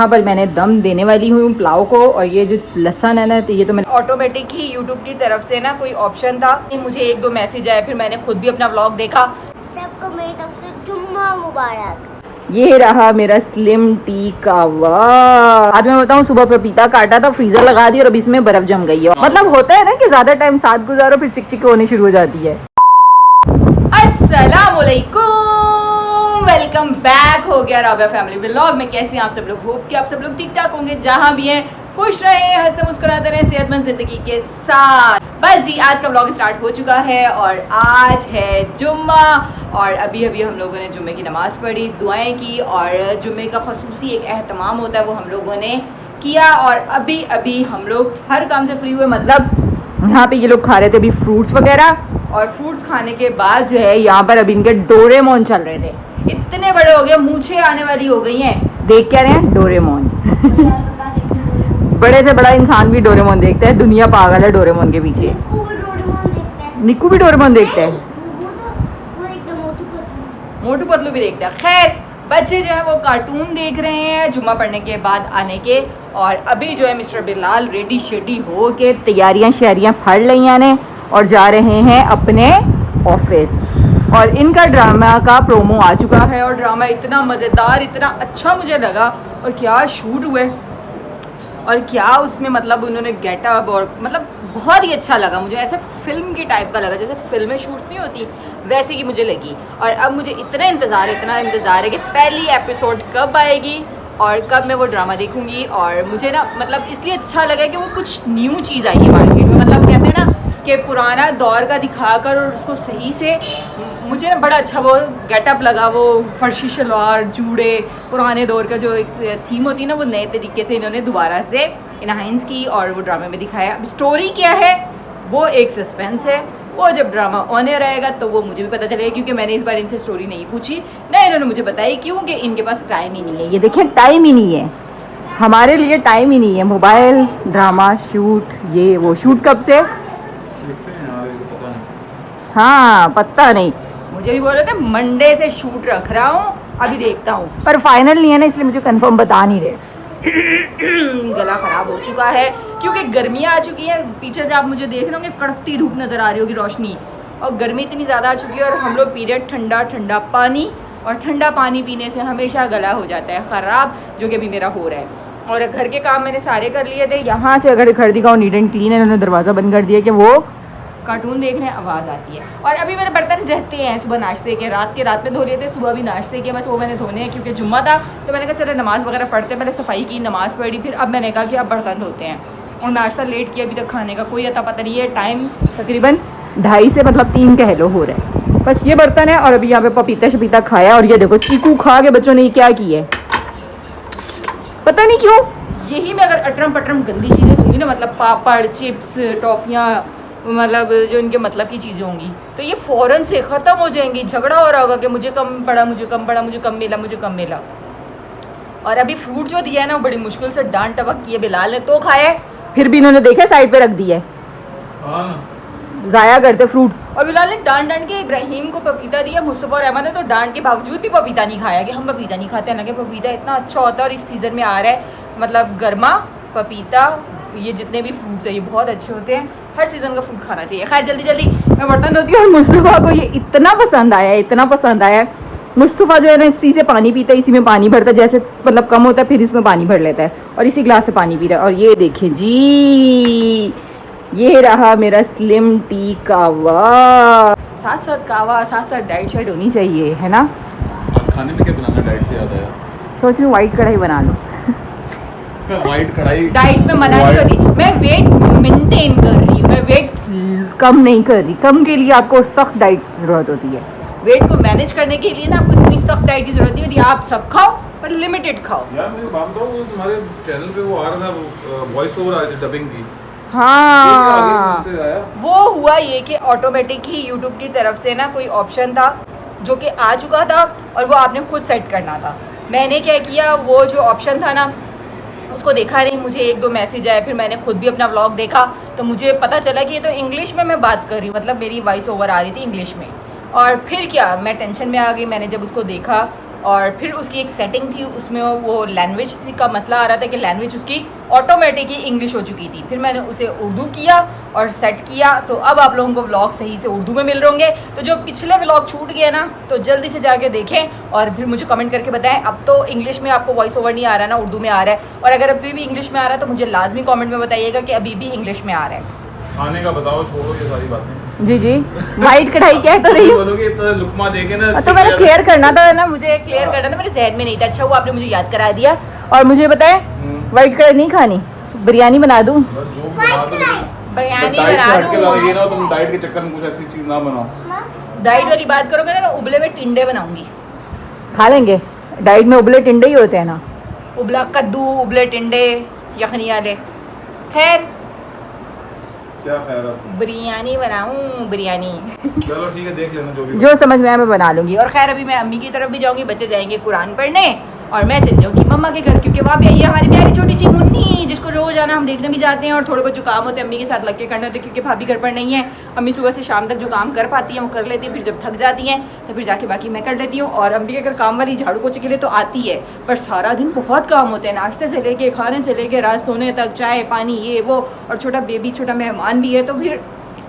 यहाँ पर मैंने दम देने वाली हूँ पुलाव को। और ये जो लहसुन है ना, तो ये तो मैंने ऑटोमेटिक ही यूट्यूब की तरफ से ना कोई ऑप्शन था, मुझे 1-2 मैसेज आए, फिर मैंने खुद भी अपना व्लॉग देखा। सबको मेरी तरफ से जुम्मा मुबारक। ये रहा मेरा स्लिम टी का वाह। आज मैं बताऊँ, सुबह पपीता काटा था, फ्रीजर लगा दी और अब इसमें बर्फ जम गई है। मतलब होता है ना कि ज्यादा टाइम साथ गुजारो फिर चिकचिक होने शुरू हो जाती है। अस्सलाम वालेकुम, वेलकम बैक हो गया राबिया फैमिली व्लॉग में। कैसे हैं आप सब लोग? होप कि आप सब लोग ठीक ठाक होंगे, जहां भी हैं खुश रहें, हंसते मुस्कुराते रहें, सेहतमंद जिंदगी के साथ। बस जी, आज का व्लॉग स्टार्ट हो चुका है और आज है जुम्मा। और अभी अभी हम लोगों ने जुम्मे की नमाज पढ़ी, दुआएं की, और जुम्मे का खसूसी एक एहतमाम होता है वो हम लोगों ने किया। और अभी अभी हम लोग हर काम से फ्री हुए। मतलब यहाँ पे ये लोग खा रहे थे अभी फ्रूट्स वगैरह, और फ्रूट्स खाने के बाद जो है यहाँ पर अभी इनके डोरेमोन चल रहे थे। इतने बड़े हो गए, मूछें आने वाली हो गई हैं। देख क्या रहे हैं? डोरेमोन। बड़े से बड़ा इंसान भी डोरेमोन देखता है, दुनिया पागल है डोरेमोन के पीछे। निक्कू भी डोरेमोन देखता है, मोटू पतलू भी देखता है। खैर, बच्चे जो है वो कार्टून देख रहे हैं जुम्मा पढ़ने के बाद आने के। और अभी जो है मिस्टर बिलाल रेडी शेडी हो के तैयारियां शैरियां फड़ लिया ने और जा रहे हैं अपने ऑफिस। और इनका ड्रामा का प्रोमो आ चुका है और ड्रामा इतना मज़ेदार, इतना अच्छा मुझे लगा। और क्या शूट हुए, और क्या उसमें मतलब उन्होंने गेटअप, और मतलब बहुत ही अच्छा लगा मुझे। ऐसे फिल्म की टाइप का लगा, जैसे फिल्में शूट्स नहीं होती वैसे की मुझे लगी। और अब मुझे इतना इंतज़ार है कि पहली एपिसोड कब आएगी और कब मैं वो ड्रामा देखूंगी। और मुझे ना मतलब इसलिए अच्छा लगा कि वो कुछ न्यू चीज़ आई है मार्केट में। मतलब कहते हैं ना कि पुराना दौर का दिखाकर और उसको सही से, मुझे ना बड़ा अच्छा वो गेटअप लगा। वो फर्शी शलवार, जूड़े, पुराने दौर का जो एक थीम होती है ना, वो नए तरीके से इन्होंने दोबारा से इनहांस की और वो ड्रामे में दिखाया। अब स्टोरी क्या है वो एक सस्पेंस है, वो जब ड्रामा ऑन रहेगा तो वो मुझे भी पता चलेगा। क्योंकि मैंने इस बार इनसे स्टोरी नहीं पूछी, ना इन्होंने मुझे बताई, क्योंकि इनके पास टाइम ही नहीं है। ये देखिए, टाइम ही नहीं है, हमारे लिए टाइम ही नहीं है। मोबाइल, ड्रामा, शूट, ये वो। शूट कब से? हाँ, पता नहीं, मुझे भी बोल रहे थे मंडे से शूट रख रहा हूँ, अभी देखता हूँ, पर फाइनल नहीं है ना, इसलिए मुझे कंफर्म बता नहीं रहे। गला खराब हो चुका है क्योंकि गर्मियाँ आ चुकी हैं। पीछे से आप मुझे देख रहे होंगे, कड़कती धूप नज़र आ रही होगी, रोशनी, और गर्मी इतनी ज़्यादा आ चुकी है। और हम लोग पीरियड ठंडा ठंडा पानी, और ठंडा पानी पीने से हमेशा गला हो जाता है ख़राब, जो कि अभी मेरा हो रहा है। और घर के काम मैंने सारे कर लिए थे। यहाँ से अगर घर दिखाओ नीट एंड क्लीन है, उन्होंने दरवाज़ा बंद कर दिया कि वो कार्टून देखने आवाज़ आती है। और अभी मेरे बर्तन रहते हैं सुबह नाश्ते के, रात में धो लिए थे, सुबह भी नाश्ते के, बस वो मैंने धोने हैं क्योंकि जुम्मा था। तो मैंने कहा चलो नमाज़ वगैरह पढ़ते, मैंने सफाई की, नमाज़ पढ़ी, फिर अब मैंने कहा कि अब बर्तन धोते हैं। और नाश्ता लेट किया, अभी तक खाने का कोई अता पता नहीं है। टाइम तकरीबन 2:30 से मतलब 3 कह लो हो रहा है। बस ये बर्तन है। और अभी यहाँ पे पपीता शपीता खाया, और ये देखो चीकू खा के बच्चों ने क्या की है पता नहीं क्यों। यही मैं अगर अटरम पटरम गंदी चीज़ें दूंगी ना, मतलब पापड़, चिप्स, टॉफ़ियाँ, मतलब जो इनके मतलब की चीज़ें होंगी, तो ये फ़ौरन से ख़त्म हो जाएंगी। झगड़ा हो रहा होगा कि मुझे कम पड़ा, मुझे कम पड़ा, मुझे कम मिला, मुझे कम मिला। और अभी फ्रूट जो दिया है ना, वो बड़ी मुश्किल से डांट टपक की है। बिलाल ने तो खाया, फिर भी इन्होंने देखा साइड पे रख दिया है, ज़ाया करते फ्रूट। और बिलाल ने डांट के इब्राहिम को पपीता दिया, मुस्तफ़ा और अहमद ने तो डांट के बावजूद भी पपीता नहीं खाया कि हम पपीता नहीं खाते हैं ना, कि पपीता इतना अच्छा होता है। और इस सीज़न में आ रहा है, मतलब गर्मा, पपीता, ये जितने भी फ्रूट्स हैं ये बहुत अच्छे होते हैं। हर सीज़न का फ्रूट खाना चाहिए। खैर जल्दी जल्दी मैं बर्तन धोती हूँ। और मुस्तफ़ा को ये इतना पसंद आया, इतना पसंद आया। मुस्तफ़ा जो है ना, इसी से पानी पीता है, इसी में पानी भरता है, जैसे मतलब कम होता है फिर इसमें पानी भर लेता है, और इसी गिलास से पानी पी रहा है। और ये देखें जी, ये रहा मेरा स्लिम टी कावा। साथ साथ कावा, साथ साथ डाइट शाइट होनी चाहिए, है ना। आज खाने में क्या बनाना? डाइट से याद आया, सोच रही हूँ व्हाइट कढ़ाई बना लो। व्हाइट कढ़ाई डाइट में मना नहीं होती, मैं वेट मेंटेन कर रही हूँ, मैं वेट कम नहीं कर रही। कम के लिए आपको सख्त डाइट की ज़रूरत होती है। वेट को मैनेज करने के लिए ना आपको इतनी सख्त डाइट की जरूरत नहीं होती। आप सब खाओ पर लिमिटेड खाओ। यार मैं मानता हूँ तुम्हारे चैनल पे वो आ रहा था, वॉइस ओवर आ रही थी, डबिंग की। हाँ, ये आया? वो हुआ ये कि ऑटोमेटिक ही यूट्यूब की तरफ से ना कोई ऑप्शन था जो कि आ चुका था, और वो आपने खुद सेट करना था। मैंने क्या किया, वो जो ऑप्शन था ना उसको देखा नहीं, मुझे 1-2 मैसेज आए, फिर मैंने खुद भी अपना व्लॉग देखा तो मुझे पता चला कि ये तो इंग्लिश में मैं बात कर रही हूँ, मतलब मेरी वॉइस ओवर आ रही थी इंग्लिश में। और फिर क्या, मैं टेंशन में आ गई। मैंने जब उसको देखा और फिर उसकी एक सेटिंग थी, उसमें वो लैंग्वेज का मसला आ रहा था कि लैंग्वेज उसकी ऑटोमेटिक ही इंग्लिश हो चुकी थी। फिर मैंने उसे उर्दू किया और सेट किया, तो अब आप लोगों को व्लॉग सही से उर्दू में मिल रहे होंगे। तो जो पिछले व्लॉग छूट गए ना, तो जल्दी से जाके देखें और फिर मुझे कमेंट करके बताएं। अब तो इंग्लिश में आपको वॉइस ओवर नहीं आ रहा ना, उर्दू में आ रहा है। और अगर अभी भी इंग्लिश में आ रहा है तो मुझे लाजमी कॉमेंट में बताइएगा कि अभी भी इंग्लिश में आ रहा है। खाने का बताओ, छोड़ो ये सारी बातें। जी जी, वाइट कढ़ाई क्या तो रही बोलोगे तो लुकमा देखे ना, तो मैंने क्लियर करना था ना, मुझे क्लियर करना था, मेरे जहन में नहीं था। अच्छा हुआ आपने मुझे याद करा दिया। और मुझे बताए वाइट कढ़ाई नहीं खानी, बिरयानी बना दूं? बिरयानी बना दूं? ये ना तुम डाइट के चक्कर में कुछ ऐसी चीज ना बनाओ। डाइट वाली बात करोगे ना, उबले हुए टिंडे बनाऊंगी। खा लेंगे? डाइट में उबले टिंडे ही होते हैं ना, उबला कद्दू, उबले टिंडे, यखनी वाले। खैर क्या खैर है? बिरयानी बनाऊं, बिरयानी। चलो ठीक है, देख लेना जो भी जो समझ में आए मैं बना लूंगी। और खैर अभी मैं अम्मी की तरफ भी जाऊंगी, बच्चे जाएंगे कुरान पढ़ने और मैं चल जाऊंगी मम्मा के घर, क्योंकि वहाँ पे आई है हमारी प्यारी छोटी सी मुन्नी, जिसको रोज आना हम देखने भी जाते हैं। और थोड़े बहुत जो काम होते हैं अम्मी के साथ लग के करने होते हैं, क्योंकि भाभी घर पर नहीं है। अम्मी सुबह से शाम तक जो काम कर पाती हैं वो कर लेती है, फिर जब थक जाती हैं तो फिर जाके बाकी मैं कर लेती हूँ। और अम्मी के घर काम वाली झाड़ू पोछे के लिए तो आती है, पर सारा दिन बहुत काम होते हैं, नाश्ते से लेके, खाने से लेके, रात सोने तक, चाय पानी ये वो। और छोटा बेबी, छोटा मेहमान भी है, तो फिर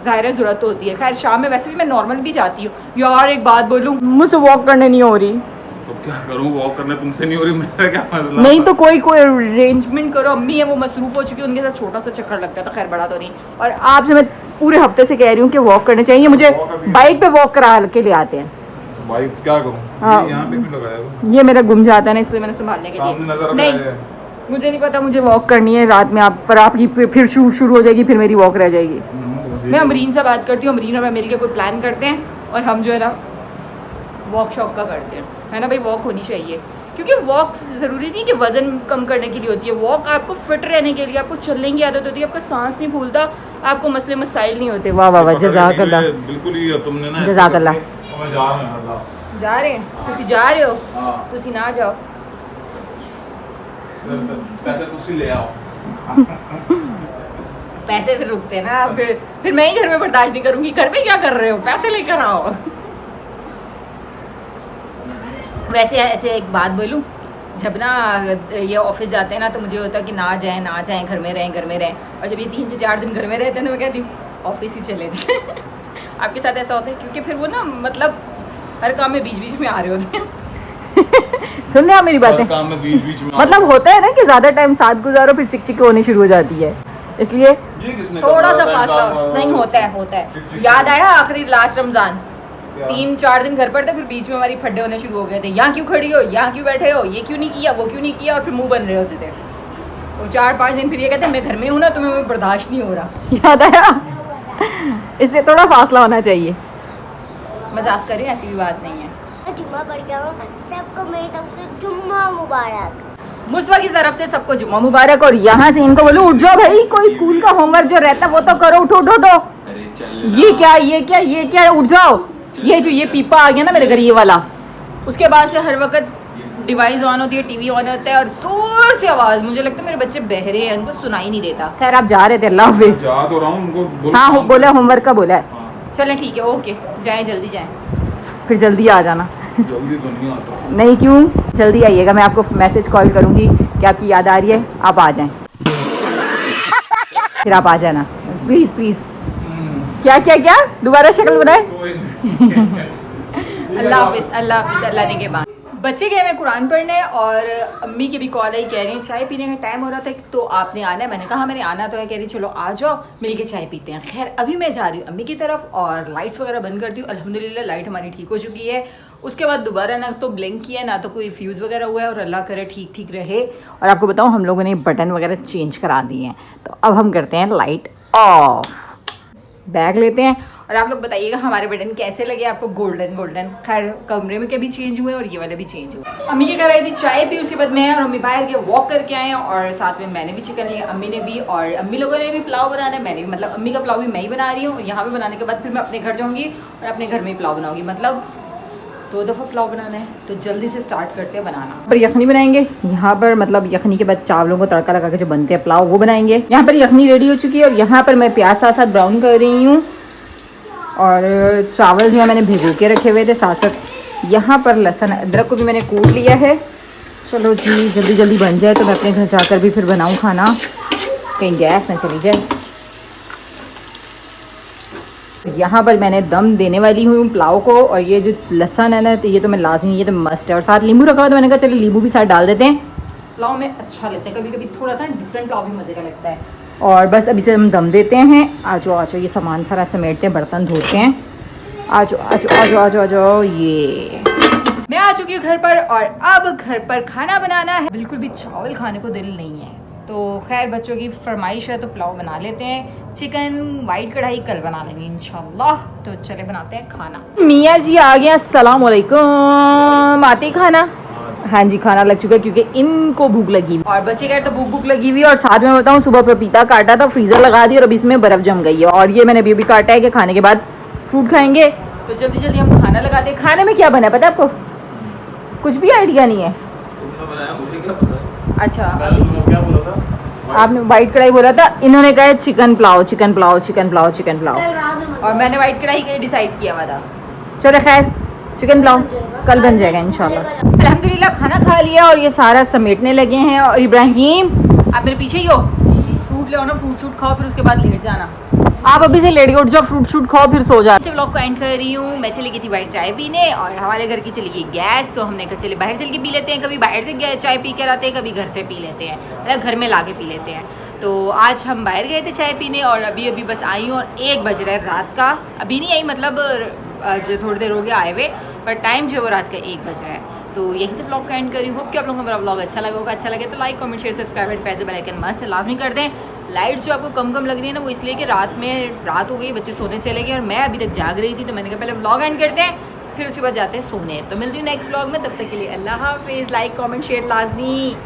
ज़ाहिर ज़रूरत होती है। खैर शाम में वैसे भी मैं नॉर्मल भी जाती हूँ। यार एक बात बोलूँ, मुझसे वॉक करने नहीं हो रही। तो क्या करूँ, वॉक करने तुमसे नहीं हो रही, मेरा क्या मसला? नहीं तो कोई अरेंजमेंट करो। अम्मी है वो मसरूफ हो चुकी है, उनके साथ छोटा सा चक्कर लगता है, तो खैर बड़ा तो नहीं। और आपसे मैं पूरे हफ्ते से कह रही हूँ कि वॉक करने चाहिए, मुझे बाइक पे वॉक करा के ले आते हैं। बाइक क्या करूँ? हाँ। यहाँ पे क्यों लगाया वो? ये मेरा गुम जाता है ना, इसलिए मैंने संभालने के सामने नजर लिए। आ नहीं रहा है। मुझे नहीं पता, मुझे वॉक करनी है रात में। आप पर आपकी फिर शुरू हो जाएगी, फिर मेरी वॉक रह जाएगी। मैं अमरीन से बात करती हूँ, अमरीन और मैं मिलकर कोई प्लान करते हैं और हम जो है ना वॉक शॉक का करते हैं, है ना भाई। वॉक होनी चाहिए, क्योंकि वॉक ज़रूरी नहीं कि वज़न कम करने के लिए होती है। वॉक आपको फिट रहने के लिए, आपको चलने की आदत होती है, आपका सांस नहीं फूलता, आपको मसले मसाइल नहीं होते। वाह वाह वाह, जज़ाकल्लाह। बिल्कुल ही तुमने ना जज़ाकल्लाह। मैं जा रहा हूं। जा रहे हैं? तुसी जा रहे हो? हां, तुसी ना जाओ, पैसे तुसी ले आओ। पैसे फिर रुकते हैं ना। फिर मैं ही घर में बर्दाश्त नहीं करूँगी। घर में क्या कर रहे हो, पैसे लेकर आओ। वैसे ऐसे एक बात बोलूँ, जब ना ये ऑफिस जाते हैं ना तो मुझे होता है कि ना जाएं, घर में रहें। और जब ये 3 से 4 दिन घर में रहते हैं तो मैं कहती हूँ ऑफिस ही चले जाए। आपके साथ ऐसा होता है? क्योंकि फिर वो ना मतलब हर काम में बीच में आ रहे होते हैं। सुन रहे आप मेरी बातें? काम में बीच में मतलब होता है ना कि ज़्यादा टाइम साथ गुजारो, फिर चिक होनी शुरू हो जाती है, इसलिए थोड़ा सा फासला नहीं होता है। याद आया आखिरी लास्ट रमज़ान 3-4 दिन घर पर थे, फिर बीच में हमारी फड्डे होने शुरू हो गए थे। यहाँ क्यों खड़ी हो, यहाँ क्यों बैठे हो, ये क्यों नहीं किया, वो क्यों नहीं किया, और फिर मुंह बन रहे होते थे। वो 4-5 दिन फिर ये कहते हैं मैं घर में हूँ ना, तुम्हें बर्दाश्त नहीं हो रहा। याद आया? इसलिए थोड़ा फासला होना चाहिए। मजाक करें, ऐसी भी बात नहीं है। जुम्मा पढ़ गया हूँ, सबको मेरी तरफ से जुम्मा मुबारक। मुस्वा की तरफ से सबको जुम्मा मुबारक। और यहाँ से इनको बोलो उठ जाओ भाई, कोई स्कूल का होमवर्क जो रहता है वो तो करो, उठो। ये क्या उठ जाओ। ये पीपा आ गया ना मेरे घर, ये वाला, उसके बाद से हर वक्त डिवाइस ऑन होती है, टीवी ऑन होता है और जोर से आवाज। मुझे लगता है मेरे बच्चे बहरे हैं, उनको सुनाई नहीं देता। खैर आप जा रहे थे, अल्लाह हाफिज। जा तो रहा हूं, उनको हाँ बोला, होमवर्क का बोला है। हाँ। चलें ठीक है, ओके, जाएं, जल्दी जाएं, फिर जल्दी आ जाना। जल्दी तो नहीं आता। नहीं, क्यों? जल्दी आइएगा, मैं आपको मैसेज कॉल करूंगी कि आपकी याद आ रही है, आप आ जाएं। फिर आप आ जाना प्लीज। क्या दोबारा शक्ल बनाए। अल्लाह हाफिज, अल्लाह ने के बाद बच्चे गए मैं कुरान पढ़ने और अम्मी की भी कॉल आई, कह रही हैं चाय पीने का टाइम हो रहा था तो आपने आना है। मैंने कहा मैंने आना तो है। कह रही चलो आ जाओ मिल के चाय पीते हैं। खैर अभी मैं जा रही हूँ अम्मी की तरफ और लाइट्स वगैरह बंद करती हूँ। अल्हम्दुलिल्लाह लाइट हमारी ठीक हो चुकी है। उसके बाद दोबारा ना तो ब्लिंक किया ना तो कोई फ्यूज़ वगैरह हुआ है और अल्लाह करे ठीक रहे। और आपको बताऊँ हम लोगों ने बटन वगैरह चेंज करा दिए हैं, तो अब हम करते हैं लाइट ऑफ। बैग लेते हैं और आप लोग बताइएगा हमारे बटन कैसे लगे आपको, गोल्डन। खैर कमरे में के भी चेंज हुए और ये वाले भी चेंज हुए। अम्मी के घर आई थी, चाय पी, उसके बाद मैं और अम्मी बाहर के वॉक करके आए और साथ में मैंने भी चिकन लिया, अम्मी ने भी, और अम्मी लोगों ने भी पुलाव बनाना है, मैंने भी, मतलब अम्मी का पुलाव भी मैं ही बना रही हूँ। यहाँ पे बनाने के बाद फिर मैं अपने घर जाऊँगी और अपने घर में ही पुलाव बनाऊँगी, मतलब 2 दफ़ा पुलाव बनाना है। तो जल्दी से स्टार्ट करते हैं बनाना। पर यखनी बनाएंगे यहाँ पर, मतलब यखनी के बाद चावलों को तड़का लगा के जो बनते हैं पुलाव वो बनाएंगे। यहाँ पर यखनी रेडी हो चुकी है और यहाँ पर मैं प्याज साथ ब्राउन कर रही हूँ और चावल जो है मैंने भिगो के रखे हुए थे, साथ यहाँ पर लहसुन अदरक को भी मैंने कूट लिया है। चलो जी जल्दी जल्दी बन जाए तो मैं अपने घर जाकर भी फिर बनाऊँ खाना, कहीं गैस ना चली जाए। यहाँ पर मैंने दम देने वाली हूँ पुलाव को, और ये जो लहसुन है ना तो ये तो मैं लाजमी, ये तो मस्त है। और साथ नींबू रखा हुआ तो मैंने कहा चलो नींबू भी साथ डाल देते हैं, पुलाव में अच्छा लगता है। कभी कभी थोड़ा सा डिफरेंट पुलाव भी मज़े का लगता है। और बस अभी से हम दम देते हैं। आ जाओ ये सामान सारा समेटते हैं, बर्तन धोते हैं। आ जाओ ये मैं आ चुकी हूँ घर पर, और अब घर पर खाना बनाना है। बिल्कुल भी चावल खाने को दिल नहीं है, तो खैर बच्चों की फरमाइश है तो पुलाव बना लेते हैं। चिकन वाइट कढ़ाई कल बना लेंगे इंशाल्लाह। तो चले बनाते हैं खाना। मियाँ जी आ गया, अस्सलाम वालेकुम। आते ही खाना? हाँ जी खाना लग चुका है, क्योंकि इनको भूख लगी और बच्चे का तो भूख लगी हुई है। और साथ में बताऊँ सुबह पपीता काटा था, फ्रीजर लगा दी और अभी इसमें बर्फ जम गई है। और ये मैंने अभी काटा है कि खाने के बाद फ्रूट खाएंगे। तो जल्दी जल्दी हम खाना लगाते हैं। खाने में क्या बना है पता है आपको? कुछ भी आइडिया नहीं है। मुझे क्या पता है? अच्छा क्या बोला था? आपने वाइट कढ़ाई बोला था, इन्होंने कहा chicken pulao chicken pulao chicken pulao chicken pulao, कल रात में और मैंने वाइट कढ़ाई का डिसाइड किया हुआ था। चलो खैर चिकन पुलाव कल बन जाएगा इंशाल्लाह। अल्हम्दुलिल्लाह खाना खा लिया और ये सारा समेटने लगे हैं। और इब्राहिम आप मेरे पीछे ही हो, फ्रूट ले आओ ना, फ्रूट शूट खाओ फिर उसके बाद लेट जाना। आप अभी से लेट उठ जाओ, फ्रूट शूट खाओ फिर सो जाओ। इस व्लॉग को एंड कर रही हूँ। मैं चली गई थी बाहर चाय पीने, और हमारे घर की चली गई गैस, तो हमने कहा चले बाहर चल के पी लेते हैं। कभी बाहर से चाय पी कर आते हैं, कभी घर से पी लेते हैं, मतलब घर में ला के पी लेते हैं। तो आज हम बाहर गए थे चाय पीने, और अभी बस आई हूँ और 1 बज रहा है रात का। अभी नहीं आई, मतलब जो थोड़ी देर हो गया आए हुए, पर टाइम जो है वो रात का 1 बज रहा है। तो यहीं से व्लॉग का एंड करी। होप कि आप लोगों को मेरा व्लॉग अच्छा लगा होगा। अच्छा लगे तो like comment share subscribe and press the bell icon must लाजमी कर दें। लाइट्स जो आपको कम लग रही है ना, वो इसलिए कि रात हो गई, बच्चे सोने चले गए और मैं अभी तक जाग रही थी। तो मैंने कहा पहले व्लॉग एंड करते हैं, फिर उसके बाद जाते हैं सोने। तो मिलती हूँ नेक्स्ट व्लॉग में, तब तक के लिए अल्लाह हाफिज़। लाइक कमेंट शेयर लाजमी।